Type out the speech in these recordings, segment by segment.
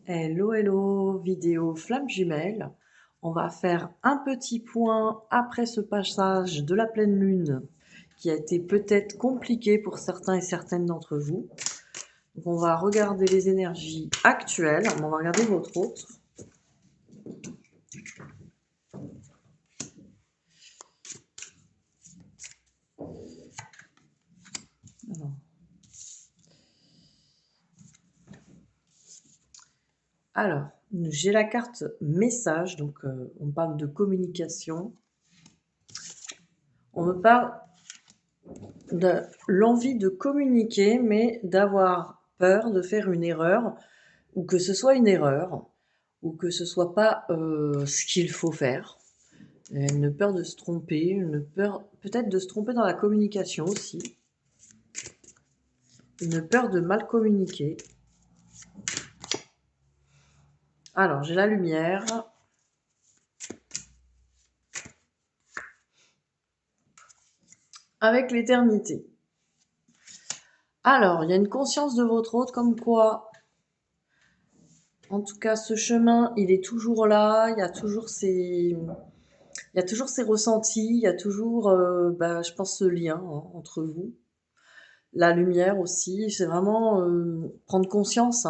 Hello, hello, vidéo flamme jumelle. On va faire un petit point après ce passage de la pleine lune qui a été peut-être compliqué pour certains et certaines d'entre vous. Donc on va regarder les énergies actuelles, on va regarder votre autre. Alors, j'ai la carte message, donc on parle de communication. On me parle de l'envie de communiquer, mais d'avoir peur de faire une erreur, ou que ce soit une erreur, ou que ce soit pas ce qu'il faut faire. Une peur de se tromper, une peur peut-être de se tromper dans la communication aussi. Une peur de mal communiquer. Alors, j'ai la lumière. Avec l'éternité. Alors, il y a une conscience de votre autre comme quoi, en tout cas, ce chemin, il est toujours là, il y a toujours ces ressentis, il y a toujours, je pense, ce lien entre vous. La lumière aussi, c'est vraiment prendre conscience,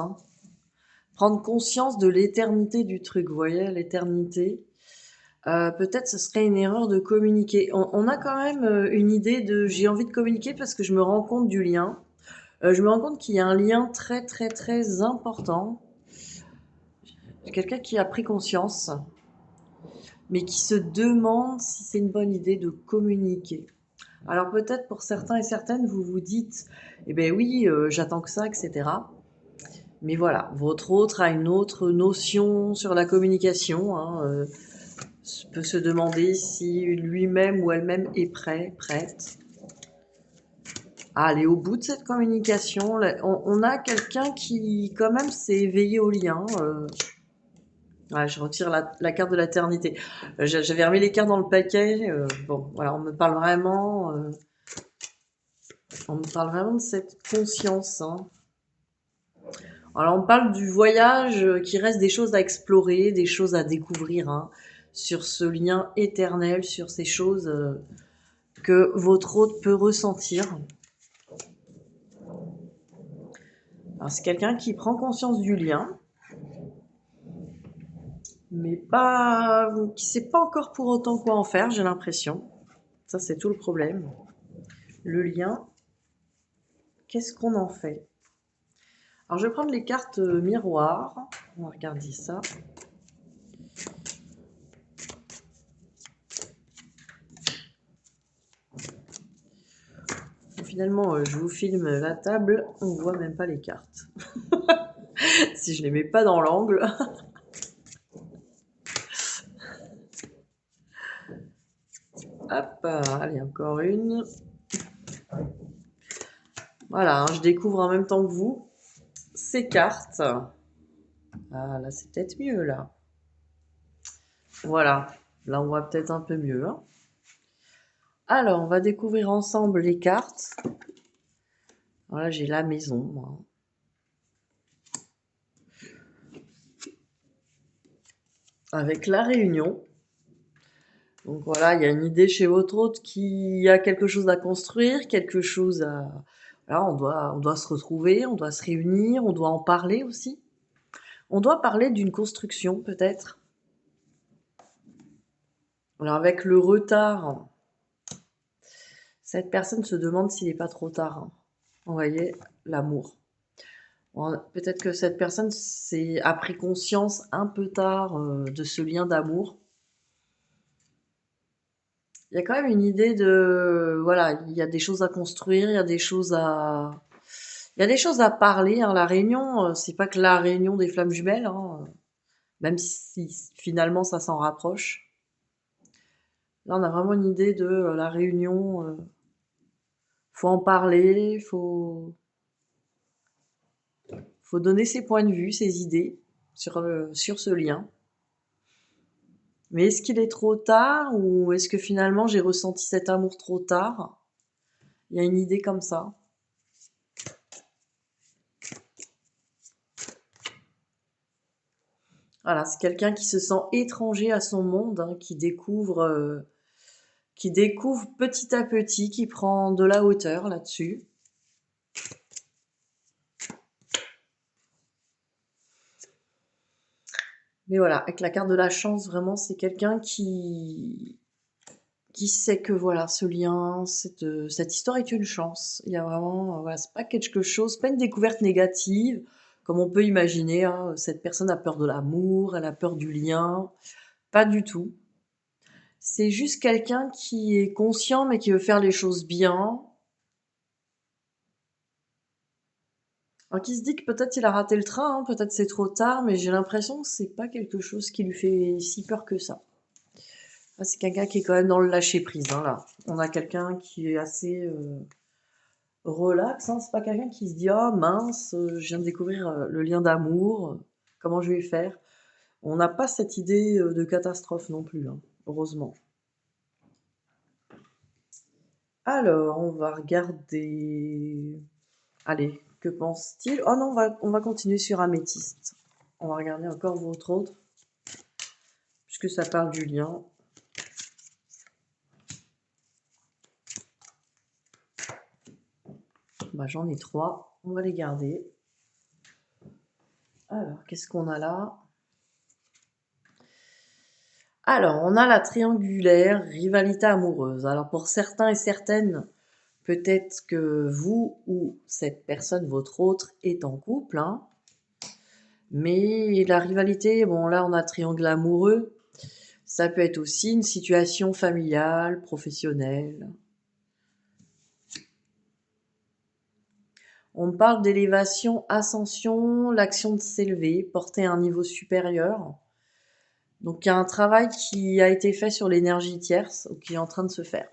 prendre conscience de l'éternité du truc, vous voyez, l'éternité. Peut-être ce serait une erreur de communiquer. On a quand même une idée de j'ai envie de communiquer parce que je me rends compte du lien. Je me rends compte qu'il y a un lien très très très important. Quelqu'un qui a pris conscience, mais qui se demande si c'est une bonne idée de communiquer. Alors peut-être pour certains et certaines, vous vous dites, eh ben oui, j'attends que ça, etc. Mais voilà, votre autre a une autre notion sur la communication, peut se demander si lui-même ou elle-même est prêt, prête à aller au bout de cette communication. On a quelqu'un qui quand même s'est éveillé au lien. Ouais, je retire la carte de l'éternité. J'avais remis les cartes dans le paquet. Bon, voilà, on me parle vraiment de cette conscience. Alors, on parle du voyage qui reste des choses à explorer, des choses à découvrir, sur ce lien éternel, sur ces choses que votre hôte peut ressentir. Alors, c'est quelqu'un qui prend conscience du lien, mais qui sait pas encore pour autant quoi en faire, j'ai l'impression. Ça, c'est tout le problème. Le lien, qu'est-ce qu'on en fait? Alors, je vais prendre les cartes miroirs. On va regarder ça. Finalement, je vous filme la table, on voit même pas les cartes. Si je les mets pas dans l'angle. Hop, allez, encore une. Voilà, je découvre en même temps que vous ces cartes. Ah, là, c'est peut-être mieux, là. Voilà, là, on voit peut-être un peu mieux. Alors, on va découvrir ensemble les cartes. Alors là, j'ai la maison, moi. Avec la réunion. Donc voilà, il y a une idée chez votre hôte qui a quelque chose à construire, quelque chose à... Voilà, on doit se retrouver, on doit se réunir, on doit en parler aussi. On doit parler d'une construction, peut-être. Alors avec le retard, cette personne se demande s'il n'est pas trop tard. Vous voyez, l'amour. Bon, peut-être que cette personne a pris conscience un peu tard de ce lien d'amour. Il y a quand même une idée de... Voilà, il y a des choses à construire, il y a des choses à... Il y a des choses à parler. La réunion, c'est pas que la réunion des flammes jumelles, même si finalement ça s'en rapproche. Là, on a vraiment une idée de la réunion. Faut en parler, faut donner ses points de vue, ses idées sur ce lien. Mais est-ce qu'il est trop tard ou est-ce que finalement j'ai ressenti cet amour trop tard? Il y a une idée comme ça. Voilà, c'est quelqu'un qui se sent étranger à son monde, hein, qui découvre petit à petit, qui prend de la hauteur là-dessus. Mais voilà, avec la carte de la chance, vraiment, c'est quelqu'un qui sait que voilà, ce lien, cette histoire est une chance. Il y a vraiment, voilà, c'est pas quelque chose, pas une découverte négative, comme on peut imaginer, hein. Cette personne a peur de l'amour, elle a peur du lien. Pas du tout. C'est juste quelqu'un qui est conscient, mais qui veut faire les choses bien. Alors qui se dit que peut-être il a raté le train, hein, peut-être c'est trop tard, mais j'ai l'impression que c'est pas quelque chose qui lui fait si peur que ça. Ah, c'est quelqu'un qui est quand même dans le lâcher prise, hein, là. On a quelqu'un qui est assez relax, hein. C'est pas quelqu'un qui se dit ah mince, je viens de découvrir le lien d'amour, comment je vais faire. On n'a pas cette idée de catastrophe non plus, hein, heureusement. Alors, on va regarder. Allez, que pense-t-il? Oh non, on va continuer sur Améthyste. On va regarder encore votre autre, puisque ça parle du lien. Bah, j'en ai 3, on va les garder. Alors, qu'est-ce qu'on a là? Alors, on a la triangulaire rivalité amoureuse. Alors, pour certains et certaines, peut-être que vous ou cette personne, votre autre, est en couple, hein. Mais la rivalité, bon, là, on a triangle amoureux. Ça peut être aussi une situation familiale, professionnelle. On parle d'élévation, ascension, l'action de s'élever, porter à un niveau supérieur. Donc il y a un travail qui a été fait sur l'énergie tierce, ou qui est en train de se faire.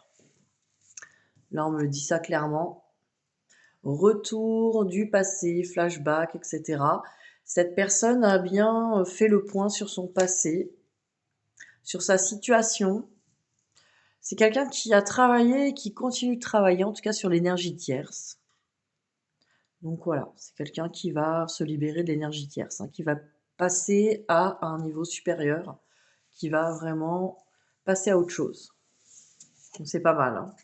Là, on me le dit ça clairement. Retour du passé, flashback, etc. Cette personne a bien fait le point sur son passé, sur sa situation. C'est quelqu'un qui a travaillé et qui continue de travailler, en tout cas sur l'énergie tierce. Donc voilà, c'est quelqu'un qui va se libérer de l'énergie tierce, hein, qui va passer à un niveau supérieur, qui va vraiment passer à autre chose. Donc c'est pas mal, hein.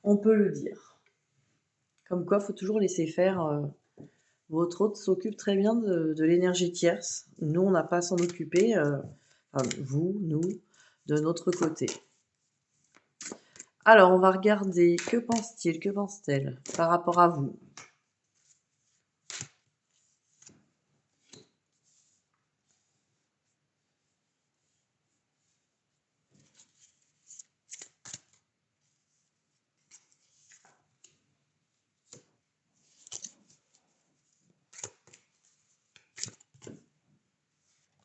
On peut le dire. Comme quoi, il faut toujours laisser faire. Votre hôte s'occupe très bien de l'énergie tierce. Nous, on n'a pas à s'en occuper. Enfin, vous, nous, de notre côté. Alors, on va regarder. Que pense-t-il, que pense-t-elle par rapport à vous?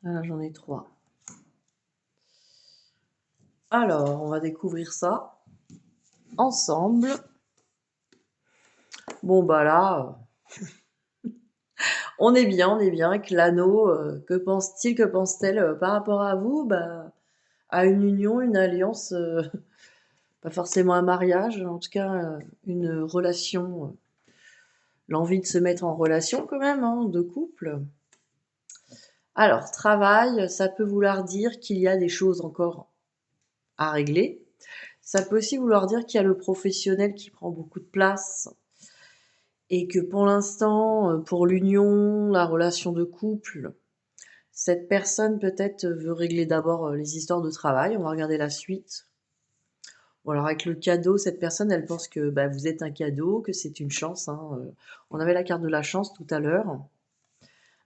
Ah, j'en ai 3. Alors, on va découvrir ça ensemble. Bon, bah là, on est bien avec l'anneau. Que pense-t-il, que pense-t-elle par rapport à vous? Bah, à une union, une alliance, pas forcément un mariage, en tout cas une relation, l'envie de se mettre en relation quand même, hein, de couple. Alors, travail, ça peut vouloir dire qu'il y a des choses encore à régler. Ça peut aussi vouloir dire qu'il y a le professionnel qui prend beaucoup de place et que pour l'instant, pour l'union, la relation de couple, cette personne peut-être veut régler d'abord les histoires de travail. On va regarder la suite. Bon, alors avec le cadeau, cette personne, elle pense que bah, vous êtes un cadeau, que c'est une chance, hein. On avait la carte de la chance tout à l'heure.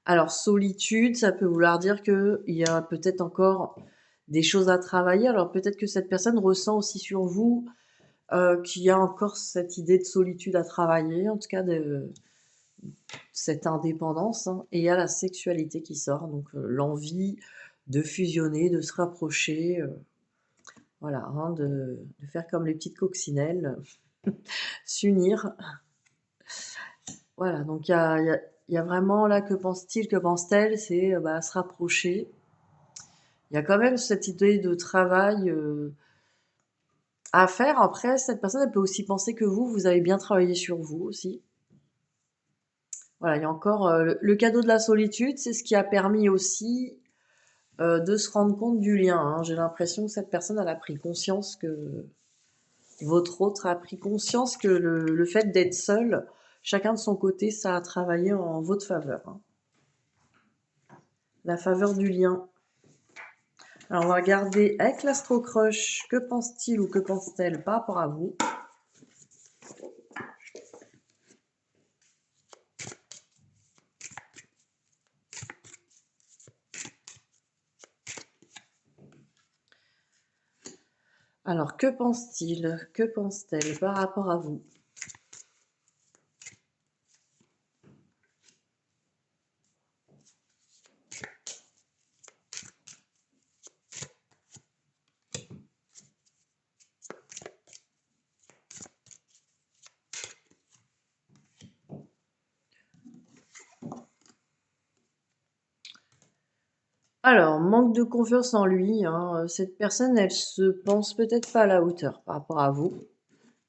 Alors, solitude, ça peut vouloir dire qu'il y a peut-être encore des choses à travailler. Alors, peut-être que cette personne ressent aussi sur vous qu'il y a encore cette idée de solitude à travailler, en tout cas de cette indépendance, hein. Et il y a la sexualité qui sort, donc l'envie de fusionner, de se rapprocher, voilà, hein, de faire comme les petites coccinelles, s'unir. Voilà, donc il y a vraiment là, que pense-t-il, que pense-t-elle? C'est bah, se rapprocher. Il y a quand même cette idée de travail à faire. Après, cette personne, elle peut aussi penser que vous avez bien travaillé sur vous aussi. Voilà, il y a encore le cadeau de la solitude, c'est ce qui a permis aussi de se rendre compte du lien, hein. J'ai l'impression que cette personne, elle a pris conscience que votre autre a pris conscience que le fait d'être seul, chacun de son côté, ça a travaillé en votre faveur, hein. La faveur du lien. Alors on va regarder avec l'astro-crush, que pense-t-il ou que pense-t-elle par rapport à vous? Alors que pense-t-il, que pense-t-elle par rapport à vous? Alors, manque de confiance en lui, hein, cette personne, elle se pense peut-être pas à la hauteur par rapport à vous.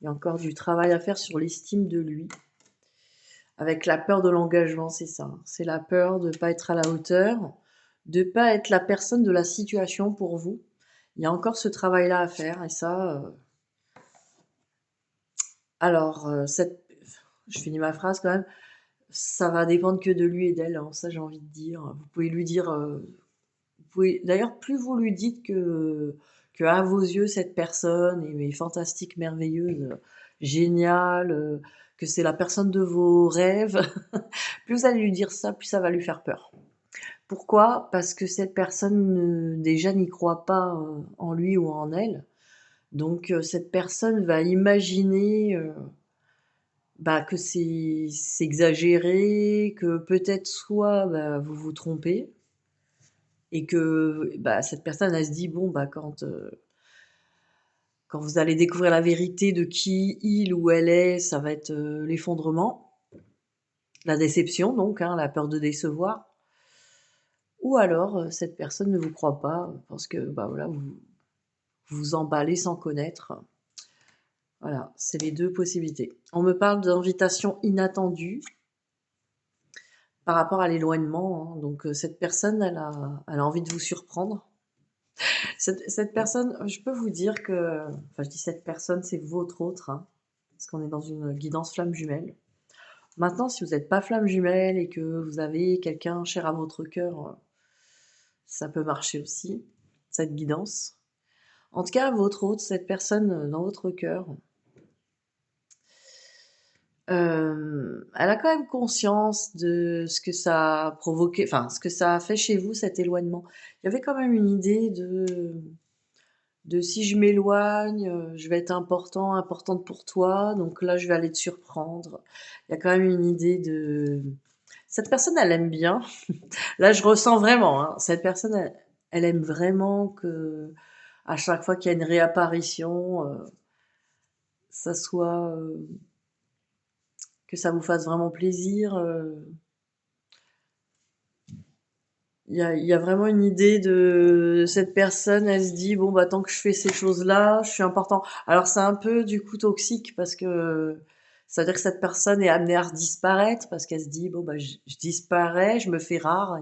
Il y a encore du travail à faire sur l'estime de lui. Avec la peur de l'engagement, c'est ça, hein. C'est la peur de ne pas être à la hauteur, de ne pas être la personne de la situation pour vous. Il y a encore ce travail-là à faire et ça, alors, je finis ma phrase quand même, ça va dépendre que de lui et d'elle, hein, ça j'ai envie de dire. Vous pouvez lui dire, vous pouvez d'ailleurs plus vous lui dites que à vos yeux cette personne est fantastique, merveilleuse, géniale, que c'est la personne de vos rêves, plus vous allez lui dire ça, plus ça va lui faire peur. Pourquoi? Parce que cette personne, déjà n'y croit pas, en lui ou en elle. Donc, cette personne va imaginer, bah, que c'est exagéré, que peut-être soit, bah, vous vous trompez et que, bah, cette personne, elle se dit: «Bon, bah, quand vous allez découvrir la vérité de qui il ou elle est, ça va être, l'effondrement, la déception donc, hein, la peur de décevoir». Ou alors, cette personne ne vous croit pas, parce que, bah, voilà, vous vous emballez sans connaître. Voilà, c'est les 2 possibilités. On me parle d'invitation inattendue par rapport à l'éloignement, hein, donc cette personne, elle a envie de vous surprendre. Cette personne, je peux vous dire que enfin, je dis cette personne, c'est votre autre, hein, parce qu'on est dans une guidance flamme jumelle. Maintenant, si vous n'êtes pas flamme jumelle et que vous avez quelqu'un cher à votre cœur, ça peut marcher aussi, cette guidance. En tout cas, votre autre, cette personne, dans votre cœur, elle a quand même conscience de ce que ça a provoqué, enfin, ce que ça a fait chez vous, cet éloignement. Il y avait quand même une idée de si je m'éloigne, je vais être importante pour toi, donc là, je vais aller te surprendre. Il y a quand même une idée de cette personne, elle aime bien. Là, je ressens vraiment, hein, cette personne, elle aime vraiment que à chaque fois qu'il y a une réapparition, ça soit, que ça vous fasse vraiment plaisir, il y a vraiment une idée de cette personne, elle se dit: «Bon, bah, tant que je fais ces choses-là, je suis important». Alors c'est un peu, du coup, toxique parce que ça veut dire que cette personne est amenée à disparaître parce qu'elle se dit: «Bon, bah, je disparais, je me fais rare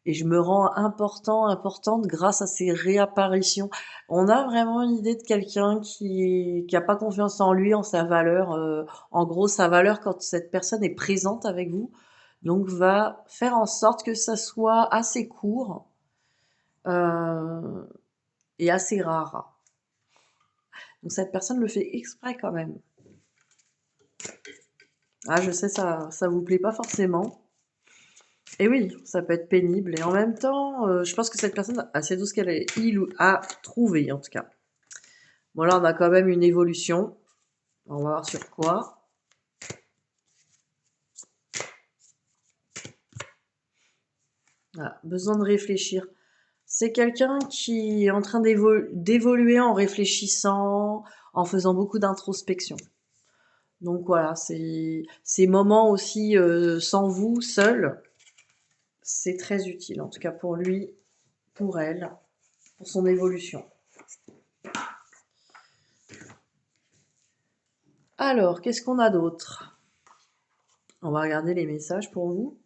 et je me rends importante grâce à ces réapparitions». On a vraiment une idée de quelqu'un qui a pas confiance en lui, en sa valeur, en gros, sa valeur quand cette personne est présente avec vous, donc va faire en sorte que ça soit assez court, heu et assez rare. Donc cette personne le fait exprès quand même. Ah, je sais, ça vous plaît pas forcément et oui, ça peut être pénible et en même temps, je pense que cette personne a c'est tout ce qu'elle est il ou a trouvé en tout cas. Bon là, on a quand même une évolution. On va voir sur quoi. Voilà, besoin de réfléchir. C'est quelqu'un qui est en train d'évoluer en réfléchissant, en faisant beaucoup d'introspection. Donc voilà, ces moments aussi sans vous, seul, c'est très utile, en tout cas pour lui, pour elle, pour son évolution. Alors, qu'est-ce qu'on a d'autre? On va regarder les messages pour vous.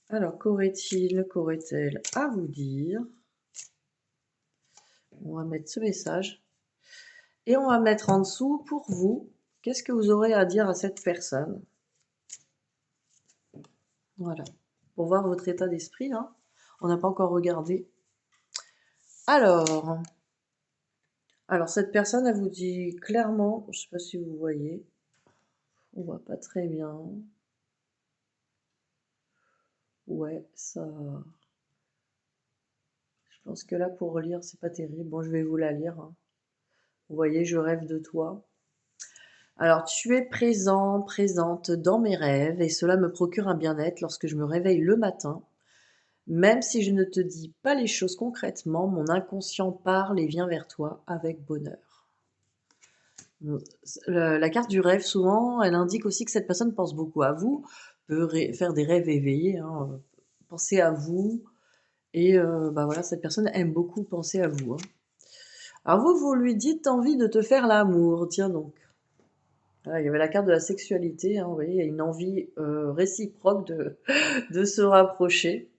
Alors, qu'aurait-il, qu'aurait-elle à vous dire? On va mettre ce message. Et on va mettre en dessous, pour vous, qu'est-ce que vous aurez à dire à cette personne? Voilà. Pour voir votre état d'esprit, là. On n'a pas encore regardé. Alors, cette personne, elle vous dit clairement, je ne sais pas si vous voyez, on voit pas très bien. Ouais, ça... Je pense que là, pour lire, c'est pas terrible. Bon, je vais vous la lire, hein. Vous voyez, je rêve de toi. Alors, tu es présent, présente dans mes rêves, et cela me procure un bien-être lorsque je me réveille le matin. Même si je ne te dis pas les choses concrètement, mon inconscient parle et vient vers toi avec bonheur. La carte du rêve, souvent, elle indique aussi que cette personne pense beaucoup à vous, peut faire des rêves éveillés, hein, penser à vous, et bah voilà, cette personne aime beaucoup penser à vous, hein. Alors vous lui dites envie de te faire l'amour, tiens donc. Voilà, il y avait la carte de la sexualité, hein, vous voyez, il y a une envie réciproque de se rapprocher.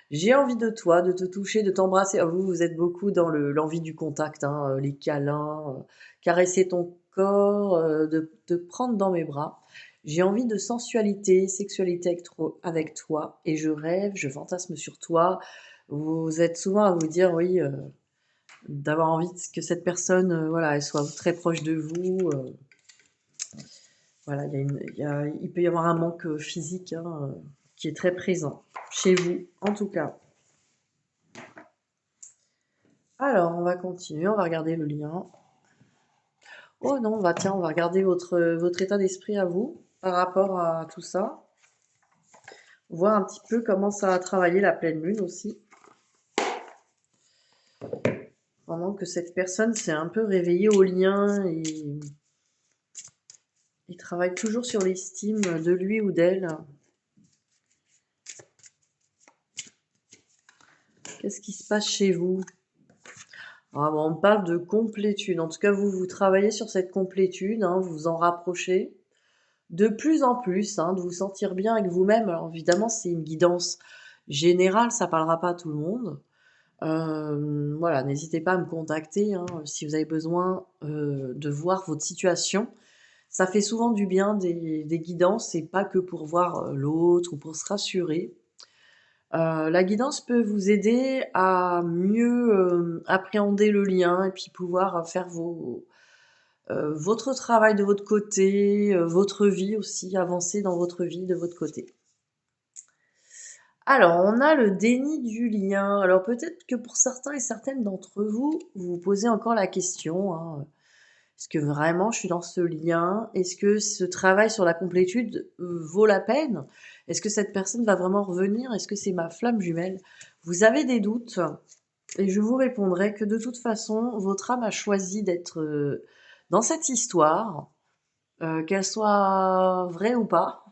J'ai envie de toi, de te toucher, de t'embrasser. Ah, vous êtes beaucoup dans l'envie du contact, hein, les câlins, caresser ton corps, de te prendre dans mes bras. J'ai envie de sensualité, sexualité avec toi, et je rêve, je fantasme sur toi. Vous êtes souvent à vous dire, oui, d'avoir envie que cette personne, voilà, elle soit très proche de vous. Voilà, il peut y avoir un manque physique, hein, qui est très présent chez vous, en tout cas. Alors, on va continuer, on va regarder le lien. Oh non, tiens, on va regarder votre état d'esprit à vous par rapport à tout ça. Voir un petit peu comment ça a travaillé la pleine lune aussi. Pendant que cette personne s'est un peu réveillée au lien et il travaille toujours sur l'estime de lui ou d'elle. Qu'est-ce qui se passe chez vous? Ah bon, on parle de complétude. En tout cas, vous travaillez sur cette complétude, hein, vous vous en rapprochez de plus en plus, hein, de vous sentir bien avec vous-même. Alors évidemment, c'est une guidance générale, ça parlera pas à tout le monde. Voilà, n'hésitez pas à me contacter, hein, si vous avez besoin de voir votre situation. Ça fait souvent du bien des guidances, et pas que pour voir l'autre ou pour se rassurer. La guidance peut vous aider à mieux appréhender le lien et puis pouvoir faire votre travail de votre côté, votre vie aussi, avancer dans votre vie de votre côté. Alors, on a le déni du lien. Alors peut-être que pour certains et certaines d'entre vous, vous vous posez encore la question, hein, est-ce que vraiment je suis dans ce lien? Est-ce que ce travail sur la complétude vaut la peine? Est-ce que cette personne va vraiment revenir? Est-ce que c'est ma flamme jumelle? Vous avez des doutes, et je vous répondrai que de toute façon, votre âme a choisi d'être dans cette histoire, qu'elle soit vraie ou pas.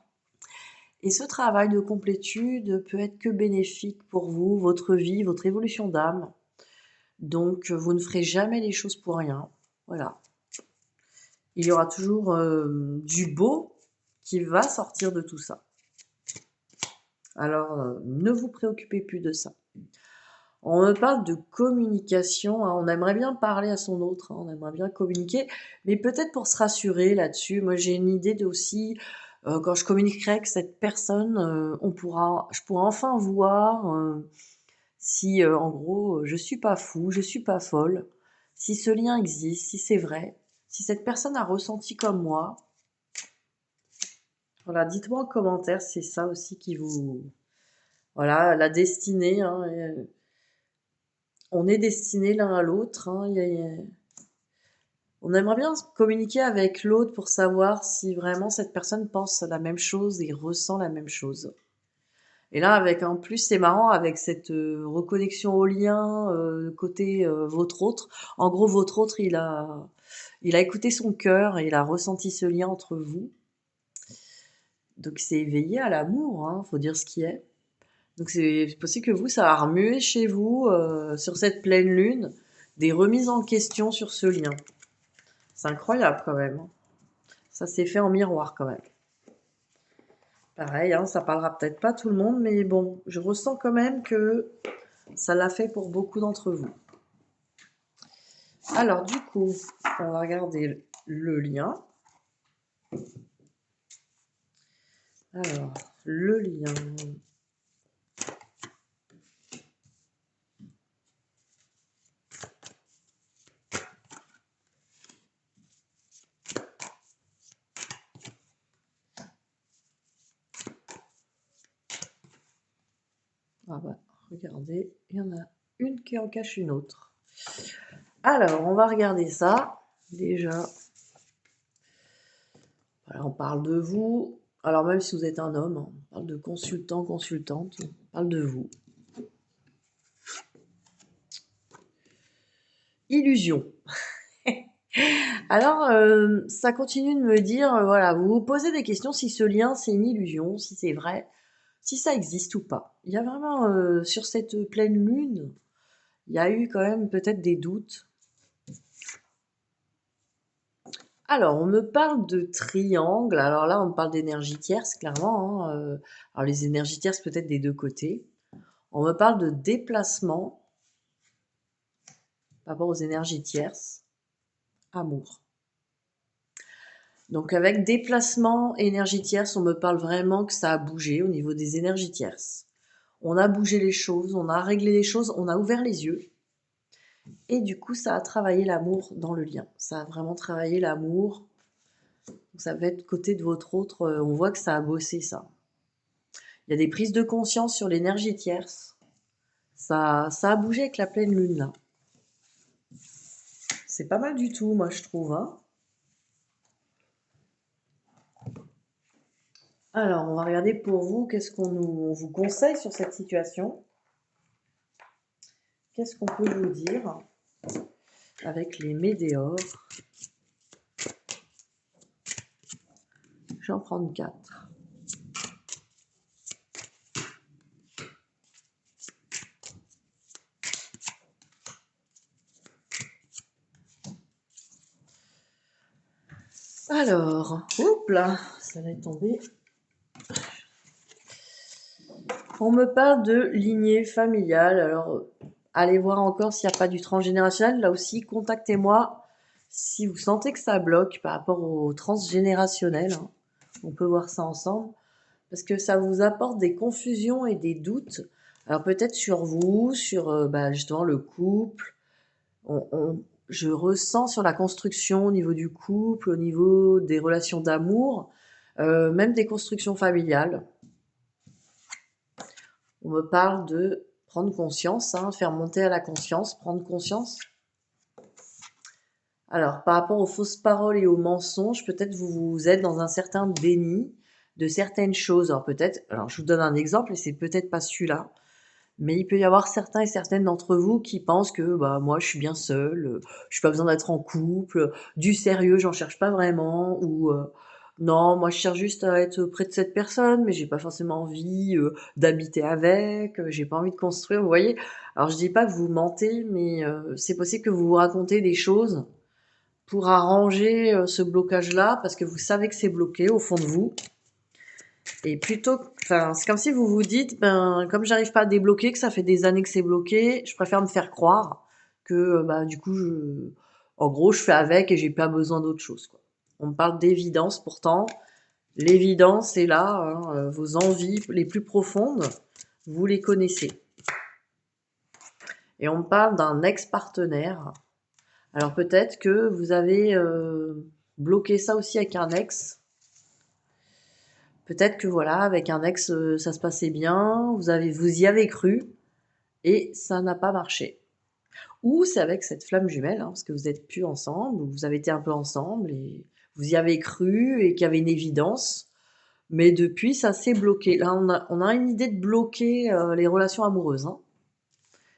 Et ce travail de complétude peut être que bénéfique pour vous, votre vie, votre évolution d'âme. Donc, vous ne ferez jamais les choses pour rien. Voilà. Il y aura toujours du beau qui va sortir de tout ça. Alors, ne vous préoccupez plus de ça. On me parle de communication, hein, on aimerait bien parler à son autre, hein, on aimerait bien communiquer, mais peut-être pour se rassurer là-dessus. Moi, j'ai une idée aussi, quand je communiquerai avec cette personne, je pourrai enfin voir si, en gros, je suis pas fou, je suis pas folle, si ce lien existe, si c'est vrai, si cette personne a ressenti comme moi. Voilà, dites-moi en commentaire si c'est ça aussi qui vous... Voilà, la destinée, hein, on est destinés l'un à l'autre, hein, on aimerait bien communiquer avec l'autre pour savoir si vraiment cette personne pense la même chose et ressent la même chose. Et là, avec en plus, c'est marrant avec cette reconnexion au lien côté votre autre. En gros, votre autre, il a écouté son cœur et il a ressenti ce lien entre vous. Donc, il s'est éveillé à l'amour, hein, faut dire ce qui est. Donc, c'est possible que vous, ça a remué chez vous, sur cette pleine lune, des remises en question sur ce lien. C'est incroyable quand même, hein. Ça s'est fait en miroir quand même. Pareil, hein, ça parlera peut-être pas tout le monde, mais bon, je ressens quand même que ça l'a fait pour beaucoup d'entre vous. Alors du coup, on va regarder le lien. Alors, le lien. Ah bah, regardez, il y en a une qui en cache une autre. Alors, on va regarder ça. Déjà, voilà, on parle de vous. Alors, même si vous êtes un homme, on parle de consultant, consultante, on parle de vous. Illusion. Alors, ça continue de me dire, voilà, vous vous posez des questions si ce lien, c'est une illusion, si c'est vrai, si ça existe ou pas. Il y a vraiment, sur cette pleine lune, il y a eu quand même peut-être des doutes. Alors, on me parle de triangle. Alors là, on me parle d'énergie tierce, clairement, hein, alors les énergies tierces, peut-être des deux côtés. On me parle de déplacement par rapport aux énergies tierces. Amour. Donc avec déplacement et énergie tierce, on me parle vraiment que ça a bougé au niveau des énergies tierces. On a bougé les choses, on a réglé les choses, on a ouvert les yeux. Et du coup, ça a travaillé l'amour dans le lien. Ça a vraiment travaillé l'amour. Ça va être côté de votre autre, on voit que ça a bossé ça. Il y a des prises de conscience sur l'énergie tierce. Ça a bougé avec la pleine lune là. C'est pas mal du tout, moi je trouve, hein. Alors, on va regarder pour vous, qu'est-ce on vous conseille sur cette situation. Qu'est-ce qu'on peut vous dire avec les météores? Je vais en prendre 4. Alors, hop là, ça va tomber. On me parle de lignée familiale. Alors, allez voir encore s'il n'y a pas du transgénérationnel. Là aussi, contactez-moi si vous sentez que ça bloque par rapport au transgénérationnel. Hein. On peut voir ça ensemble. Parce que ça vous apporte des confusions et des doutes. Alors peut-être sur vous, sur justement le couple. Je ressens sur la construction au niveau du couple, au niveau des relations d'amour, même des constructions familiales. On me parle de prendre conscience, hein, faire monter à la conscience, prendre conscience. Alors, par rapport aux fausses paroles et aux mensonges, peut-être vous êtes dans un certain déni de certaines choses. Alors peut-être, alors je vous donne un exemple et c'est peut-être pas celui-là, mais il peut y avoir certains et certaines d'entre vous qui pensent que bah moi je suis bien seule, je n'ai pas besoin d'être en couple, du sérieux j'en cherche pas vraiment, ou non moi je cherche juste à être près de cette personne, mais j'ai pas forcément envie d'habiter avec, j'ai pas envie de construire, vous voyez. Alors je dis pas que vous mentez, mais c'est possible que vous vous racontez des choses pour arranger ce blocage-là, parce que vous savez que c'est bloqué au fond de vous. Et plutôt, enfin, c'est comme si vous vous dites, ben, comme j'arrive pas à débloquer, que ça fait des années que c'est bloqué, je préfère me faire croire que, bah, du coup, en gros, je fais avec et j'ai pas besoin d'autre chose, quoi. On me parle d'évidence, pourtant, l'évidence est là, hein, vos envies les plus profondes, vous les connaissez. Et on me parle d'un ex-partenaire. Alors peut-être que vous avez bloqué ça aussi avec un ex. Peut-être que voilà, avec un ex, ça se passait bien, vous y avez cru et ça n'a pas marché. Ou c'est avec cette flamme jumelle, hein, parce que vous êtes plus ensemble, ou vous avez été un peu ensemble et vous y avez cru et qu'il y avait une évidence, mais depuis ça s'est bloqué. Là, on a une idée de bloquer les relations amoureuses, hein,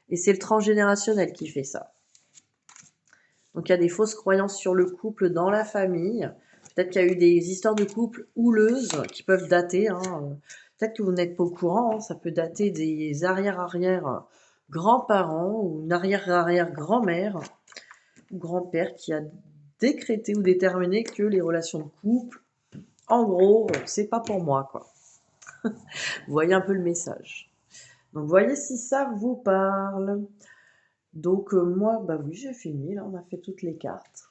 et c'est le transgénérationnel qui fait ça. Donc il y a des fausses croyances sur le couple dans la famille. Peut-être qu'il y a eu des histoires de couple houleuses qui peuvent dater. Hein. Peut-être que vous n'êtes pas au courant. Hein. Ça peut dater des arrière-arrière grands-parents ou une arrière-arrière grand-mère ou grand-père qui a décréter ou déterminer que les relations de couple, en gros, c'est pas pour moi, quoi. Vous voyez un peu le message. Donc voyez si ça vous parle. Donc moi, bah oui, j'ai fini, là, on a fait toutes les cartes.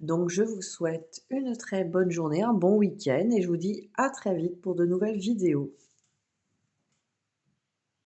Donc je vous souhaite une très bonne journée, un bon week-end et je vous dis à très vite pour de nouvelles vidéos.